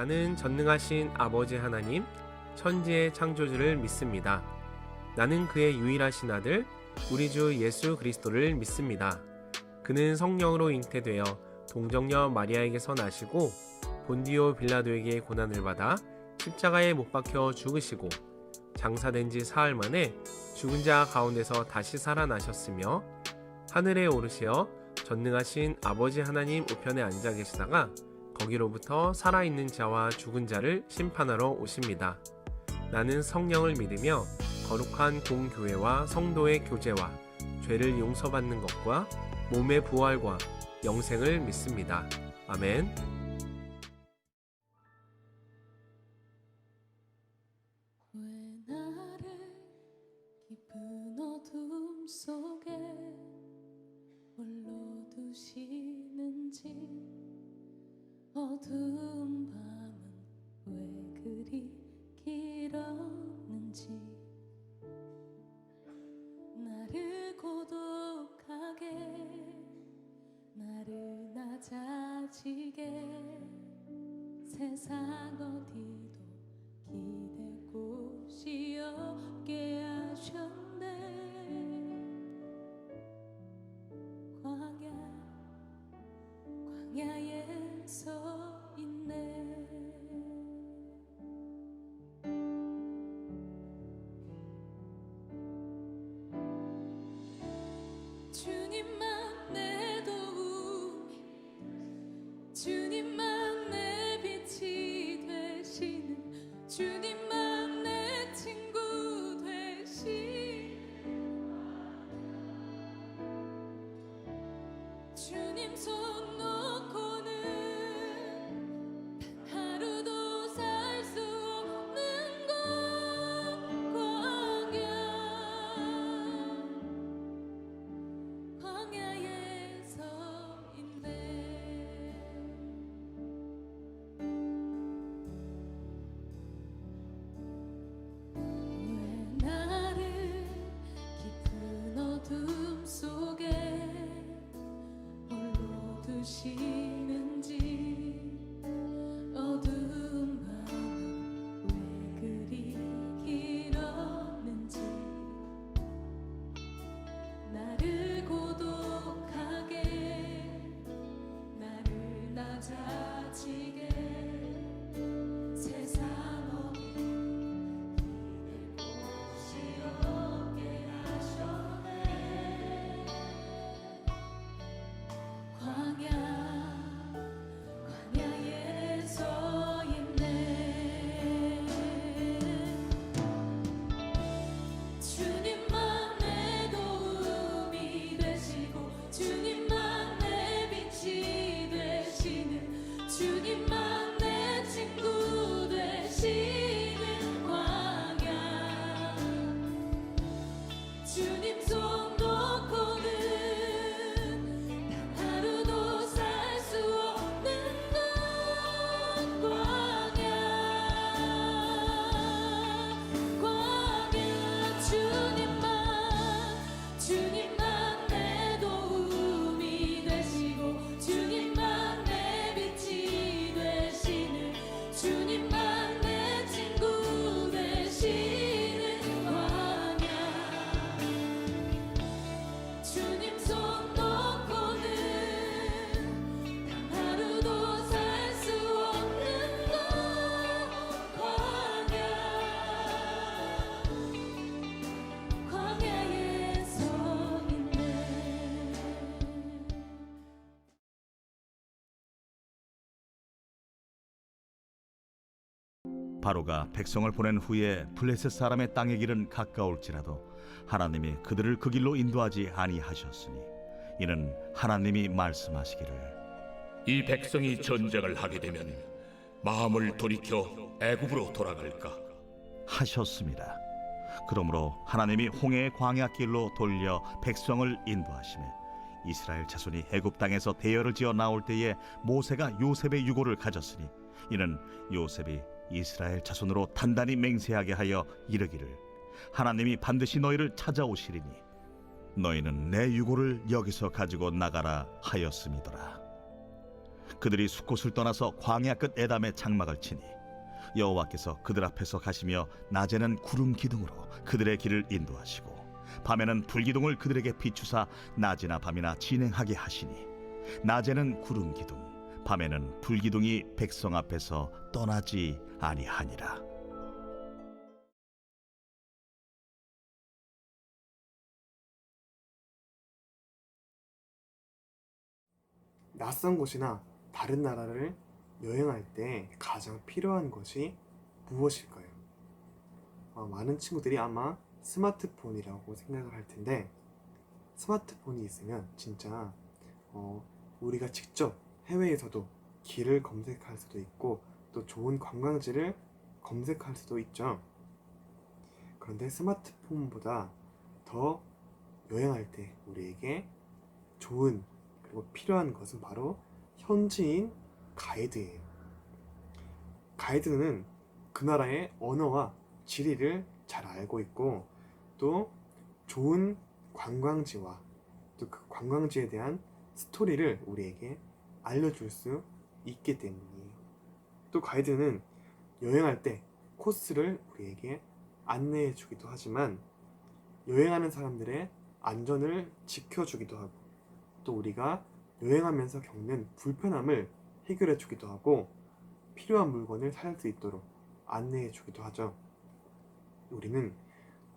나는 전능하신 아버지 하나님, 천지의 창조주를 믿습니다. 나는 그의 유일하신 아들, 우리 주 예수 그리스도를 믿습니다. 그는 성령으로 잉태되어 동정녀 마리아에게서 나시고 본디오 빌라도에게 고난을 받아 십자가에 못 박혀 죽으시고 장사된 지 사흘 만에 죽은 자 가운데서 다시 살아나셨으며 하늘에 오르시어 전능하신 아버지 하나님 우편에 앉아 계시다가 거기로부터 살아있는 자와 죽은 자를 심판하러 오십니다. 나는 성령을 믿으며 거룩한 공교회와 성도의 교제와 죄를 용서받는 것과 몸의 부활과 영생을 믿습니다. 아멘. 왜 나를 깊은 어둠 속에 홀로 두시는지, 어두운 밤은 왜 그리 길었는지, 나를 고독하게, 나를 낮아지게 세상 어디도 기댈 곳이 없게 하셨네. 광야에 서 있네. 주님만 내 도움이, 주님만 내 빛이 되시는, 주님만 내 친구 되신, 주님 손 놓고는 단 하루도 살 수 없는 것, 광야에 서 있네. 왜 나를 깊은 어둠 속에 홀로 두시는지, 어두운 밤은 왜 그리 길었는지, 나를 고독하게, 나를 낮아지게 세상 어디 기댈 곳이 없게 하셨네. 광야에 서 있네. 주님만 내 도움이 되시고, 주님만 내 빛이 되시는, 주님만 내 친구 되시는 광야, 주님 손 놓고는 단 하루도 살 수 없는 것, 광야. 주님만 내 도움이 되시고, 주님만 내 빛이 되시는, 주님만 내 친구 되시는 광야, 주님 손 놓고는 단 하루도 살 수 없는 것, 광야에 서 있네. 바로가 백성을 보낸 후에 블레셋 사람의 땅의 길은 가까울지라도 하나님이 그들을 그 길로 인도하지 아니하셨으니, 이는 하나님이 말씀하시기를 이 백성이 전쟁을 하게 되면 마음을 돌이켜 애굽으로 돌아갈까? 하셨습니다. 그러므로 하나님이 홍해의 광야길로 돌려 백성을 인도하시매, 이스라엘 자손이 애굽 땅에서 대열을 지어 나올 때에 모세가 요셉의 유고를 가졌으니, 이는 요셉이 이스라엘 자손으로 단단히 맹세하게 하여 이르기를 하나님이 반드시 너희를 찾아오시리니 너희는 내 유고를 여기서 가지고 나가라 하였음이더라. 그들이 숫곳을 떠나서 광야 끝 에담에 장막을 치니 여호와께서 그들 앞에서 가시며 낮에는 구름 기둥으로 그들의 길을 인도하시고 밤에는 불기둥을 그들에게 비추사 낮이나 밤이나 진행하게 하시니 낮에는 구름 기둥 밤에는 불기둥이 백성 앞에서 떠나지 아니하니라. 낯선 곳이나 다른 나라를 여행할 때 가장 필요한 것이 무엇일까요? 많은 친구들이 아마 스마트폰이라고 생각을 할 텐데, 스마트폰이 있으면 진짜 우리가 직접 해외에서도 길을 검색할 수도 있고 또 좋은 관광지를 검색할 수도 있죠. 그런데 스마트폰보다 더 여행할 때 우리에게 좋은 그리고 필요한 것은 바로 현지인 가이드예요. 가이드는 그 나라의 언어와 지리를 잘 알고 있고 또 좋은 관광지와 또 그 관광지에 대한 스토리를 우리에게 알려줄 수 있기 때문이에요. 또 가이드는 여행할 때 코스를 우리에게 안내해 주기도 하지만 여행하는 사람들의 안전을 지켜주기도 하고 또 우리가 여행하면서 겪는 불편함을 해결해 주기도 하고 필요한 물건을 살 수 있도록 안내해 주기도 하죠. 우리는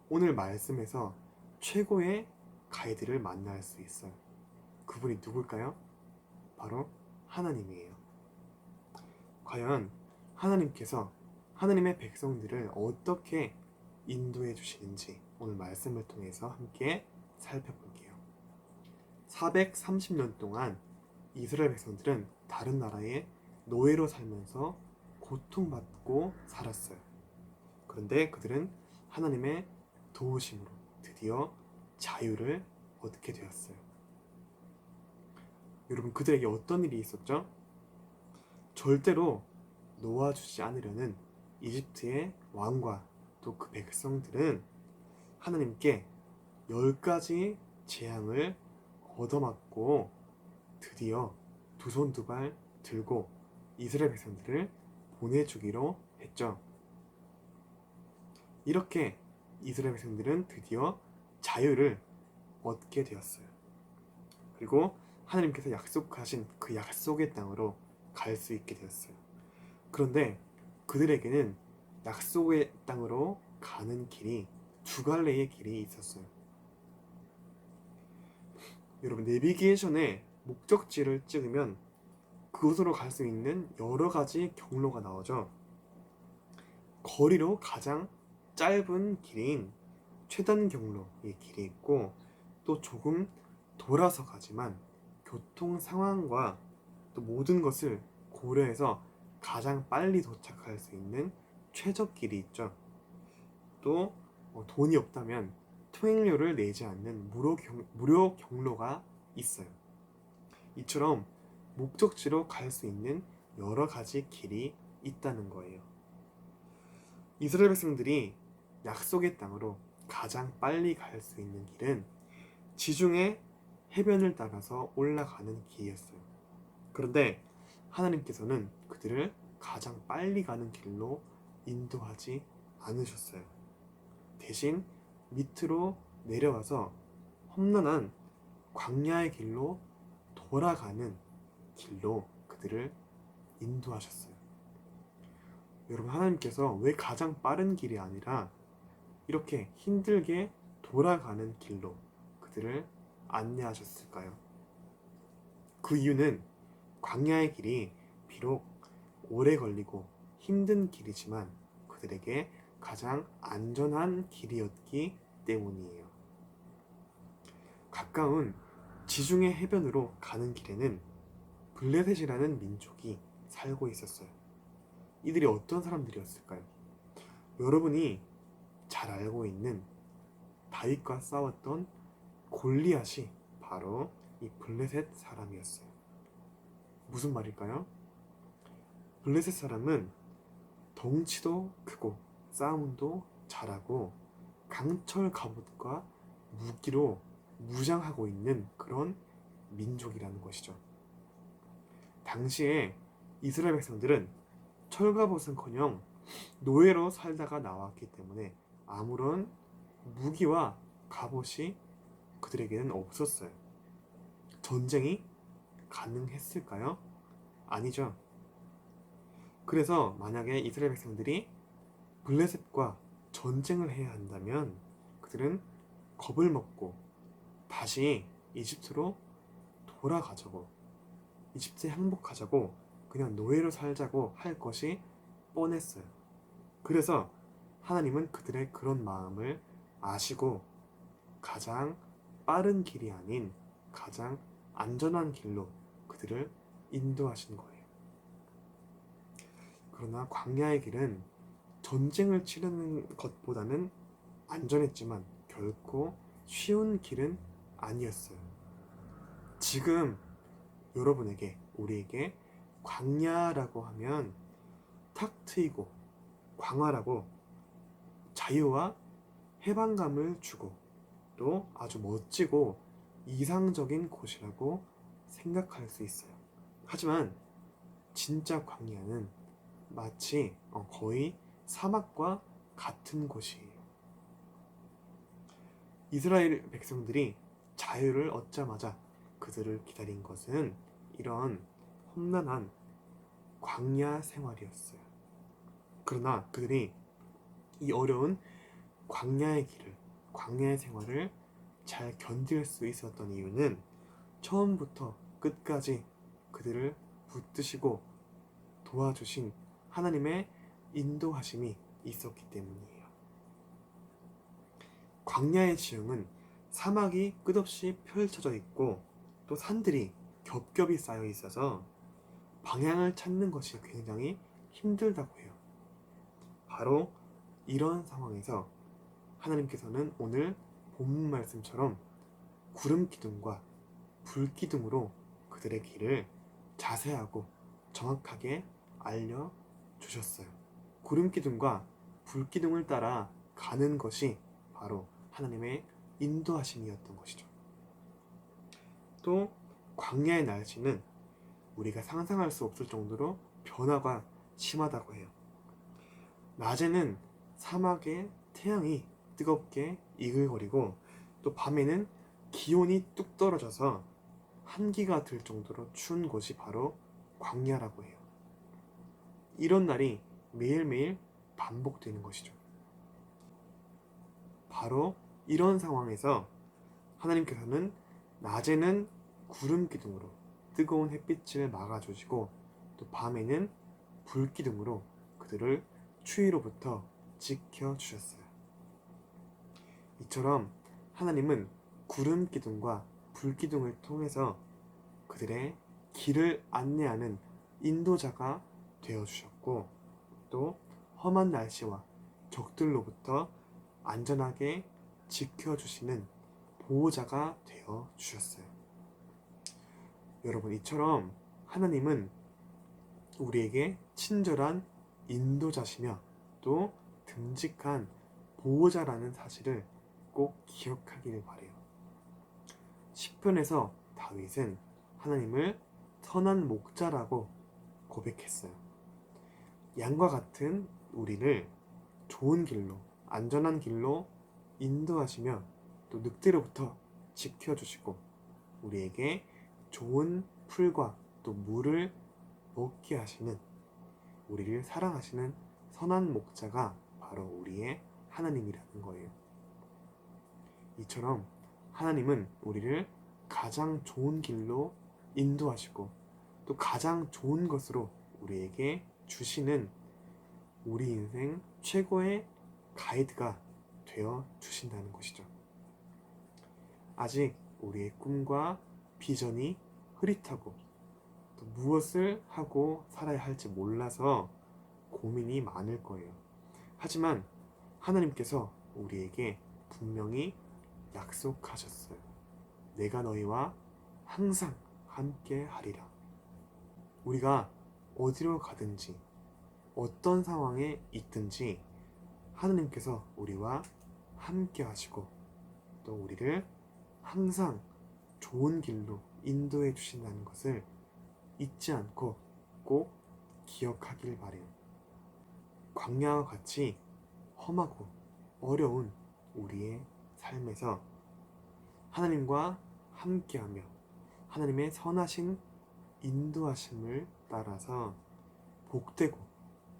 오늘 말씀에서 최고의 가이드를 만날 수 있어요. 그분이 누굴까요? 바로 하나님이에요. 과연 하나님께서 하나님의 백성들을 어떻게 인도해 주시는지 오늘 말씀을 통해서 함께 살펴볼게요. 430년 동안 이스라엘 백성들은 다른 나라의 노예로 살면서 고통받고 살았어요. 그런데 그들은 하나님의 도우심으로 드디어 자유를 얻게 되었어요. 여러분, 그들에게 어떤 일이 있었죠? 절대로 놓아주지 않으려는 이집트의 왕과 또 그 백성들은 하나님께 10가지 재앙을 얻어맞고 드디어 두 손 두 발 들고 이스라엘 백성들을 보내주기로 했죠. 이렇게 이스라엘 백성들은 드디어 자유를 얻게 되었어요. 그리고 하나님께서 약속하신 그 약속의 땅으로 갈 수 있게 되었어요. 그런데 그들에게는 약속의 땅으로 가는 길이 두 갈래의 길이 있었어요. 여러분, 내비게이션에 목적지를 찍으면 그곳으로 갈 수 있는 여러 가지 경로가 나오죠. 거리로 가장 짧은 길인 최단 경로의 길이 있고 또 조금 돌아서 가지만 교통 상황과 또 모든 것을 고려해서 가장 빨리 도착할 수 있는 최적길이 있죠. 또 돈이 없다면 통행료를 내지 않는 무료 경로가 있어요. 이처럼 목적지로 갈 수 있는 여러 가지 길이 있다는 거예요. 이스라엘 백성들이 약속의 땅으로 가장 빨리 갈 수 있는 길은 지중해 해변을 따라서 올라가는 길이었어요. 그런데 하나님께서는 그들을 가장 빨리 가는 길로 인도하지 않으셨어요. 대신 밑으로 내려와서 험난한 광야의 길로 돌아가는 길로 그들을 인도하셨어요. 여러분, 하나님께서 왜 가장 빠른 길이 아니라 이렇게 힘들게 돌아가는 길로 그들을 안내하셨을까요? 그 이유는 광야의 길이 비록 오래 걸리고 힘든 길이지만 그들에게 가장 안전한 길이었기 때문이에요. 가까운 지중해 해변으로 가는 길에는 블레셋이라는 민족이 살고 있었어요. 이들이 어떤 사람들이었을까요? 여러분이 잘 알고 있는 다윗과 싸웠던 골리앗이 바로 이 블레셋 사람이었어요. 무슨 말일까요? 블레셋 사람은 덩치도 크고 싸움도 잘하고 강철 갑옷과 무기로 무장하고 있는 그런 민족이라는 것이죠. 당시에 이스라엘 백성들은 철갑옷은커녕 노예로 살다가 나왔기 때문에 아무런 무기와 갑옷이 그들에게는 없었어요. 전쟁이 가능했을까요? 아니죠. 그래서 만약에 이스라엘 백성들이 블레셋과 전쟁을 해야 한다면 그들은 겁을 먹고 다시 이집트로 돌아가자고, 이집트에 항복하자고, 그냥 노예로 살자고 할 것이 뻔했어요. 그래서 하나님은 그들의 그런 마음을 아시고 가장 빠른 길이 아닌 가장 안전한 길로 그들을 인도하신 거예요. 그러나 광야의 길은 전쟁을 치르는 것보다는 안전했지만 결코 쉬운 길은 아니었어요. 지금 여러분에게, 우리에게 광야라고 하면 탁 트이고 광활하고 자유와 해방감을 주고 또 아주 멋지고 이상적인 곳이라고 생각할 수 있어요. 하지만 진짜 광야는 마치 거의 사막과 같은 곳이에요. 이스라엘 백성들이 자유를 얻자마자 그들을 기다린 것은 이런 험난한 광야 생활이었어요. 그러나 그들이 이 어려운 광야의 길을, 광야의 생활을 잘 견딜 수 있었던 이유는 처음부터 끝까지 그들을 붙드시고 도와주신 하나님의 인도하심이 있었기 때문이에요. 광야의 지형은 사막이 끝없이 펼쳐져 있고 또 산들이 겹겹이 쌓여 있어서 방향을 찾는 것이 굉장히 힘들다고 해요. 바로 이런 상황에서 하나님께서는 오늘 본문 말씀처럼 구름 기둥과 불 기둥으로 그들의 길을 자세하고 정확하게 알려주셨어요. 구름 기둥과 불 기둥을 따라 가는 것이 바로 하나님의 인도하심이었던 것이죠. 또 광야의 날씨는 우리가 상상할 수 없을 정도로 변화가 심하다고 해요. 낮에는 사막의 태양이 뜨겁게 이글거리고 또 밤에는 기온이 뚝 떨어져서 한기가 들 정도로 추운 곳이 바로 광야라고 해요. 이런 날이 매일매일 반복되는 것이죠. 바로 이런 상황에서 하나님께서는 낮에는 구름 기둥으로 뜨거운 햇빛을 막아주시고 또 밤에는 불 기둥으로 그들을 추위로부터 지켜주셨어요. 이처럼 하나님은 구름 기둥과 불 기둥을 통해서 그들의 길을 안내하는 인도자가 되어주셨고 또 험한 날씨와 적들로부터 안전하게 지켜주시는 보호자가 되어주셨어요. 여러분, 이처럼 하나님은 우리에게 친절한 인도자시며 또 듬직한 보호자라는 사실을 꼭 기억하기를 바래요. 시편에서 다윗은 하나님을 선한 목자라고 고백했어요. 양과 같은 우리를 좋은 길로, 안전한 길로 인도하시며 또 늑대로부터 지켜주시고 우리에게 좋은 풀과 또 물을 먹게 하시는, 우리를 사랑하시는 선한 목자가 바로 우리의 하나님이라는 거예요. 이처럼 하나님은 우리를 가장 좋은 길로 인도하시고 또 가장 좋은 것으로 우리에게 주시는 우리 인생 최고의 가이드가 되어 주신다는 것이죠. 아직 우리의 꿈과 비전이 흐릿하고 또 무엇을 하고 살아야 할지 몰라서 고민이 많을 거예요. 하지만 하나님께서 우리에게 분명히 약속하셨어요. 내가 너희와 항상 함께 하리라. 우리가 어디로 가든지 어떤 상황에 있든지 하나님께서 우리와 함께 하시고 또 우리를 항상 좋은 길로 인도해 주신다는 것을 잊지 않고 꼭 기억하길 바래요. 광야와 같이 험하고 어려운 우리의 삶에서 하나님과 함께하며 하나님의 선하신 인도하심을 따라서 복되고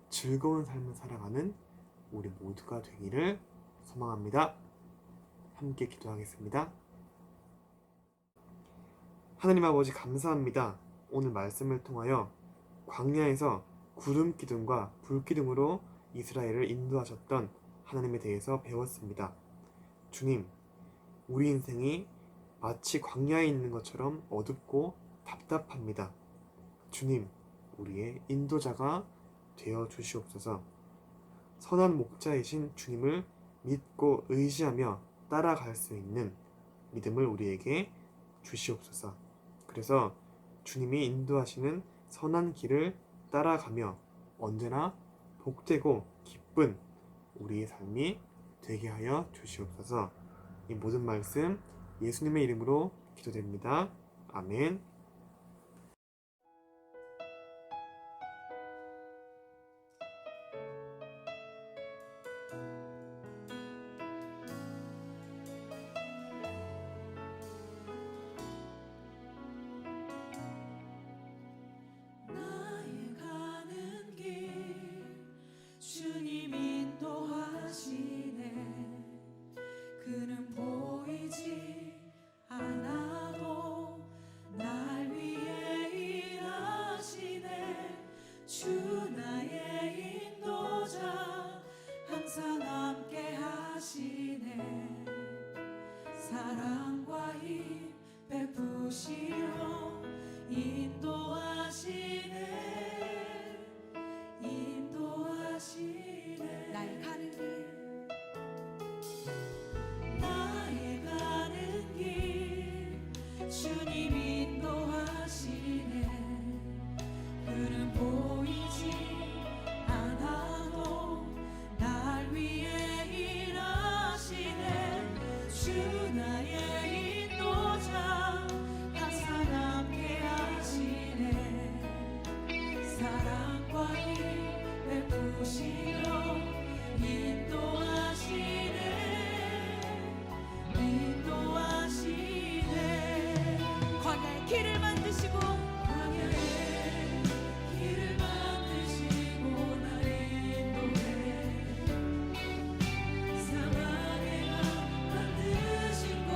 즐거운 삶을 살아가는 우리 모두가 되기를 소망합니다. 함께 기도하겠습니다. 하나님 아버지 감사합니다. 오늘 말씀을 통하여 광야에서 구름 기둥과 불 기둥으로 이스라엘을 인도하셨던 하나님에 대해서 배웠습니다. 주님, 우리 인생이 마치 광야에 있는 것처럼 어둡고 답답합니다. 주님, 우리의 인도자가 되어 주시옵소서. 선한 목자이신 주님을 믿고 의지하며 따라갈 수 있는 믿음을 우리에게 주시옵소서. 그래서 주님이 인도하시는 선한 길을 따라가며 언제나 복되고 기쁜 우리의 삶이 되게 하여 주시옵소서. 이 모든 말씀 예수님의 이름으로 기도됩니다. 아멘. 나의 가는 길 주님 인도하시네. 그는 보이지 않아도 날 위해 일하시네. 주 나의 인도자 항상 함께 하시네. 사랑과 힘 베푸시어 인도하시네. 인도하시네. 나의 가는 길 나의 가는 길 주님 인도하시네. 그는 보이지 않아도 날 위해 일하시네. 주 나의 인도자 항상 함께 하시네. 사랑과 힘 베푸시어 인도하시네. 인도하시네. 광야의 길을 만드시고 광야의 길을 만드시고 날 인도해. 사막에가 만드신 곳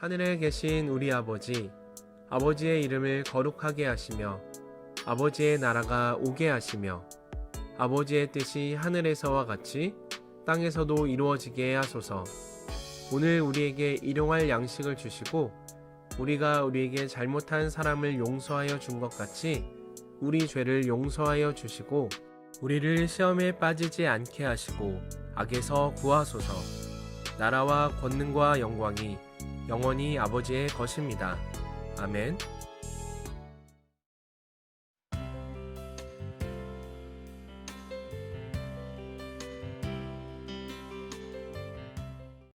하늘에 계신 우리 아버지, 아버지의 이름을 거룩하게 하시며 아버지의 나라가 오게 하시며 아버지의 뜻이 하늘에서와 같이 땅에서도 이루어지게 하소서. 오늘 우리에게 일용할 양식을 주시고 우리가 우리에게 잘못한 사람을 용서하여 준 것 같이 우리 죄를 용서하여 주시고 우리를 시험에 빠지지 않게 하시고 악에서 구하소서. 나라와 권능과 영광이 영원히 아버지의 것입니다. 아멘.